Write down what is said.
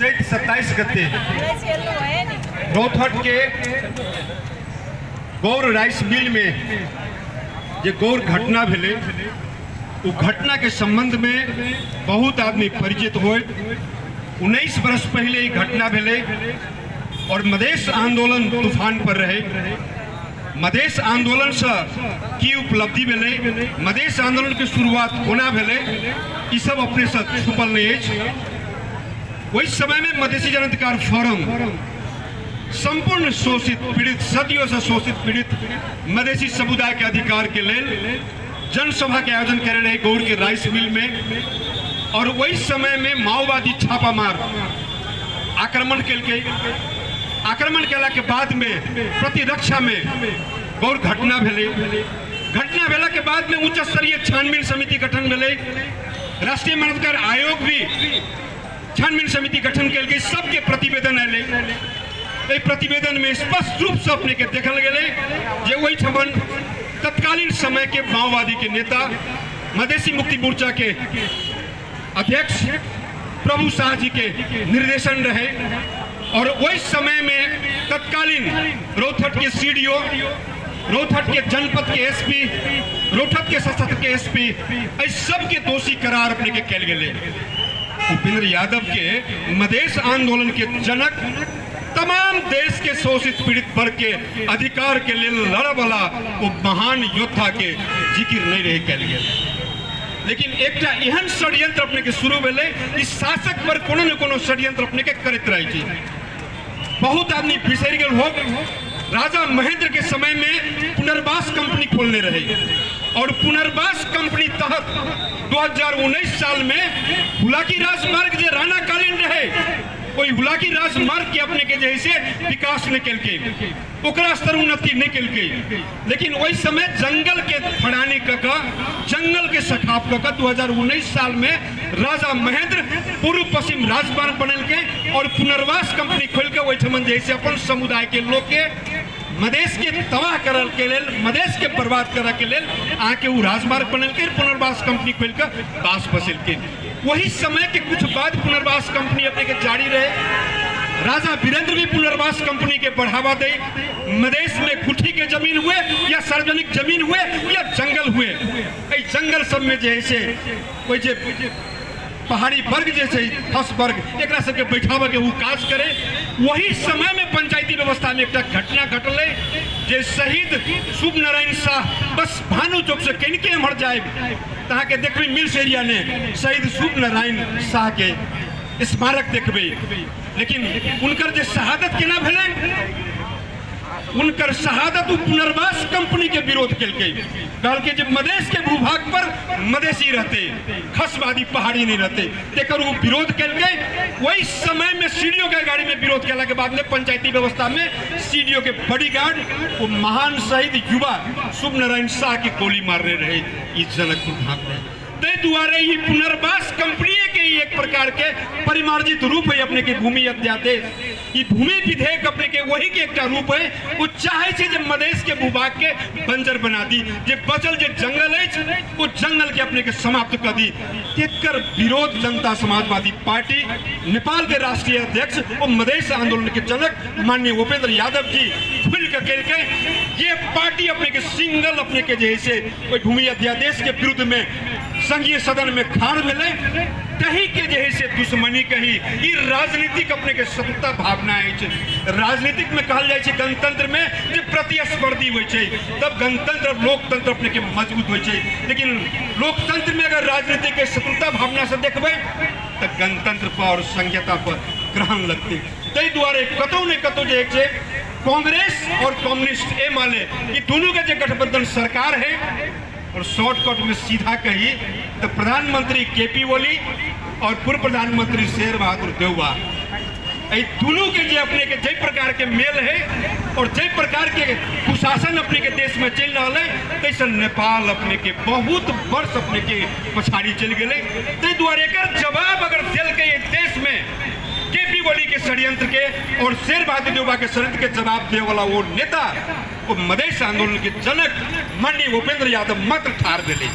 चैत 27 गते रौथट के गौर राइस मिल में जे गौर घटना भेले वो घटना के संबंध में बहुत आदमी परिचित हुए। 19 वर्ष पहले ये घटना भेले और मधेश आंदोलन तूफान पर रहे। मधेश आंदोलन से की उपलब्धि भेले, मधेश आंदोलन की शुरुआत कोना भेले, ये सब अपने साथ छुपल नहीं है। वही समय में मधेसी जनाधिकार फोरम संपूर्ण शोषित पीड़ित, सदियों से शोषित पीड़ित मधेसी समुदाय के अधिकार के लिए जनसभा के आयोजन करे रहे गौर के राइस मिल में। और वही समय में माओवादी छापामार आक्रमण के आक्रमण केला के बाद में प्रतिरक्षा में गौर घटना भेले। घटना भेला के बाद में उच्च स्तरीय छानबीन समिति गठन भेले। राष्ट्रीय मानवाधिकार आयोग भी छानबीन समिति गठन कल गई। सबके प्रतिवेदन आए। प्रतिवेदन में स्पष्ट रूप से अपने के देखल गए जे वही ठमन तत्कालीन समय के माओवादी के नेता मधेसी मुक्ति मोर्चा के अध्यक्ष प्रभु शाह जी के निर्देशन रहे। और वही समय में तत्कालीन रौथट के सीडीओ, रौथट के जनपद के एसपी, रौथट के सशस्त्र के एसपी, इस सब के दोषी करार अपने के कल गए। उपेंद्र यादव के मधेश आंदोलन के जनक, तमाम देश के शोषित पीड़ित वर्ग के अधिकार के लिए लड़ वाला वो महान योद्धा के जिक्र नहीं रहे कल गए। लेकिन एक एहन षड्यंत्र अपने के शुरू भेले, इस शासक वर्ग कोनो न कोनो षड्यंत्र अपने के करते रहे। बहुत आदमी बिसर गए हो। राजा महेंद्र के समय में पुनर्वास कंपनी खोलने रहे और पुनर्वास कंपनी तहत 2019 साल में हुलाकी राजमार्ग जो राणा कालीन रहे, कोई हुलाकी राजमार्ग के अपने के जैसे विकास नहीं कल के, ओकरा स्तर उन्नति नहीं कल के। लेकिन वही समय जंगल के फड़ानी का, जंगल के सखाप का 2019 साल में राजा महेंद्र पूर्व पश्चिम राजमार्ग बनल के और पुनर्वास कंपनी खोल के वही ठमन जैसे अपन समुदाय के लोग के मधेश के तबाह करल के लेल, मधेश के बर्बाद करे के लेल आके वो राजमार्ग बनल के, पुनर्वास कंपनी खोल के पास बसल के। वही समय के कुछ बाद पुनर्वास कंपनी अपने के जारी रहे। राजा वीरेंद्र भी पुनर्वास कंपनी के बढ़ावा दे। मधेश में गुठी के जमीन हुए या सार्वजनिक जमीन हुए या जंगल हुए, जंगल सब में जैसे कोई जे पहाड़ी वर्ग जैसे फस वर्ग एक सबके बैठावे के वो काज करे। वही समय में पंचायती व्यवस्था में एक घटना घटले जे शहीद शुभ नारायण शाह बस भानु चौक से कहीं मर जाए तहाँ के देखबे मिल्स एरिया ने शहीद शुभ नारायण शाह के स्मारक देखबे। लेकिन उनकर जे शहादत केना भेले, उनकर शहादत पुनर्वास कंपनी के विरोध कल के जब मधेश के भूभाग पर मधेसी रहते, खसवादी पहाड़ी नहीं रहते, तेकर वो विरोध कल गए। वही समय में सीडीओ के गाड़ी में विरोध केला के बाद में पंचायती व्यवस्था में सीडीओ के बॉडीगार्ड वो महान शहीद युवा शुभ नारायण शाह की गोली मारने रहे इस जनकपुर भाग में। द्वारे ही पुनर्वास कंपनी के एक प्रकार के परिमार्जित रूप है अपने के भूमि अध्यादेश, ये भूमि विधेयक अपने के वही के एक रूप है। वो चाहे छे जे मधेश के भूभाग के बंजर बना दी, जे बचल जे जंगल है वो जंगल के अपने के समाप्त कर दी। तेकर विरोध जनता समाजवादी पार्टी नेपाल के राष्ट्रीय अध्यक्ष और मधेश आंदोलन के जनक माननीय उपेंद्र यादव जी खुल के ये पार्टी अपने के सिंगल अपने के जैसे कोई भूमि अध्यादेश के विरुद्ध में संघीय सदन में खाड़ मिले कहीं के जैसे दुश्मनी कही ये राजनीतिक अपने के शत्रुता भावना है। राजनीतिक में कहल जाए गणतंत्र में जो प्रतिस्पर्धी हो तब गणतंत्र लोकतंत्र अपने के मजबूत हो। लेकिन लोकतंत्र में अगर राजनीति के शत्रुता भावना से देखबे तो गणतंत्र पर और संहिता पर ग्रहण लगते। तई द्वारे कतौ ने कतौ जे कांग्रेस और कम्युनिस्ट ए माले ये दोनों का जो गठबंधन सरकार है और शॉर्टकट में सीधा कही तो प्रधानमंत्री केपी ओली और पूर्व प्रधानमंत्री शेर बहादुर देउवा दोनों के जे अपने के जय प्रकार के मेल है और जय प्रकार के कुशासन अपने के देश में चल रहा है तैसे नेपाल अपने के बहुत वर्ष अपने के पछाड़ी चल गए। तै द्वारे एकर जवाब अगर दिल के देश में केपी ओली के षड्यंत्र के और शेर बहादुर देउवा के षड्यंत्र के जवाब दे वाला वो नेता वो मधेश आंदोलन के जनक माननीय उपेंद्र यादव मात्र ठार दिले।